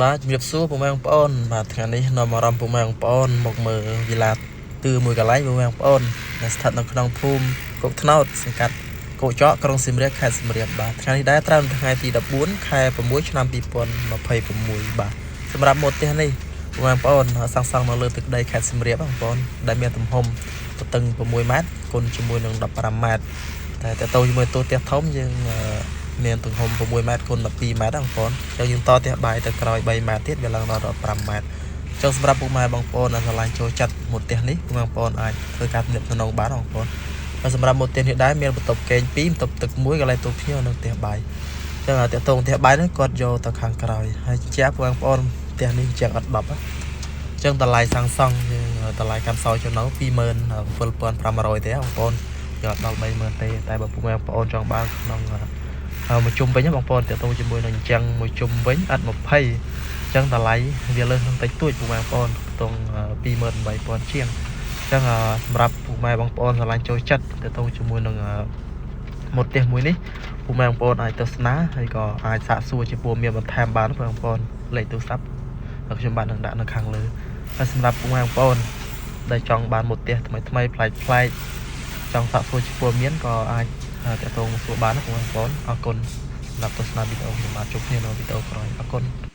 បាទជំរាបសួរពុកម៉ែបងប្អូនបាទថ្ងៃនេះនាំអារម្មណ៍ពុកម៉ែបងប្អូនមកមើលវិឡាទឺមួយកន្លែងពុកម៉ែបងប្អូនដែលស្ថិតនៅក្នុងភូមិគោកថ្នោតសង្កាត់គោកចកក្រុងសៀមរាបខេត្តសៀមរាបបាទថ្ងៃនេះដែរត្រូវនៅថ្ងៃទី14ខែ6ឆ្នាំ2026បាទសម្រាប់ម៉ូតផ្ទះនេះពុកម៉ែបងប្អូនសាងសង់នៅលើទឹកដីខេត្តសៀមរាបបងប្អូនដែលមានទំហំទទឹង6ម៉ែត្រគុណជាមួយនឹង15ម៉ែត្រតែតទៅជាមួយទូផ្ទះធំយើងមានទំហំ6ម៉ែត្រគុណ12ម៉ែត្របងប្អូនយើងតផ្ទះបាយទៅក្រោយ3ម៉ែត្រទៀតវាឡើងដល់15ម៉ែត្រចុងសម្រាប់ពុកម៉ែបងប្អូនដែលឆ្លាញ់ចូលចិត្តម៉ូតផ្ទះនេះពុកម៉ែបងប្អូនអាចធ្វើការទំនាក់ទំនងបានបងប្អូនហើយសម្រាប់ម៉ូតផ្ទះនេះដែរមានបន្ទប់គេង2បន្ទប់ទឹក1កន្លែងទូភ្ញៀវនៅផ្ទះបាយចឹងតាក់ទងផ្ទះបាយនេះគាត់យកទៅខាងក្រោយហើយជាពុកម៉ែបងប្អូនផ្ទះនេះជាងអត់10ចឹងតម្លៃសាំងសង់យើងតម្លៃកាន់សោចំណូល27500ទេបងប្អូនយកដល់30000ទេតែបើពុកម៉ែបងប្អូនចង់បានក្នុងមួយជុំវិញបងប្អូនតើតោជាមួយនឹងអញ្ចឹងមួយជុំវិញអត់20អញ្ចឹងតម្លៃវាលើសនឹងតិចតួចពុកម៉ែបងប្អូនខ្ទង់28000ជាងអញ្ចឹងសម្រាប់ពុកម៉ែបងប្អូនឆ្លាញ់ចូលចិត្តតើតោជាមួយនឹងម៉ូតផ្ទះមួយនេះពុកម៉ែបងប្អូនអាចទស្សនាហើយក៏អាចសាកសួរជាព័ត៌មានបន្ថែមបានបងប្អូនលេខទូរស័ព្ទខ្ញុំបាននឹងដាក់នៅខាងលើហើយសម្រាប់ពុកម៉ែបងប្អូនដែលចង់បានម៉ូតផ្ទះថ្មីប្លែកចង់សាកសួរជាព័ត៌មានក៏អាចតើតោសួរបានណាបងប្អូនអរគុណសម្រាប់ទស្សនាវីដេអូខ្ញុំបាទជួបគ្នានៅវីដេអូក្រោយអរគុណ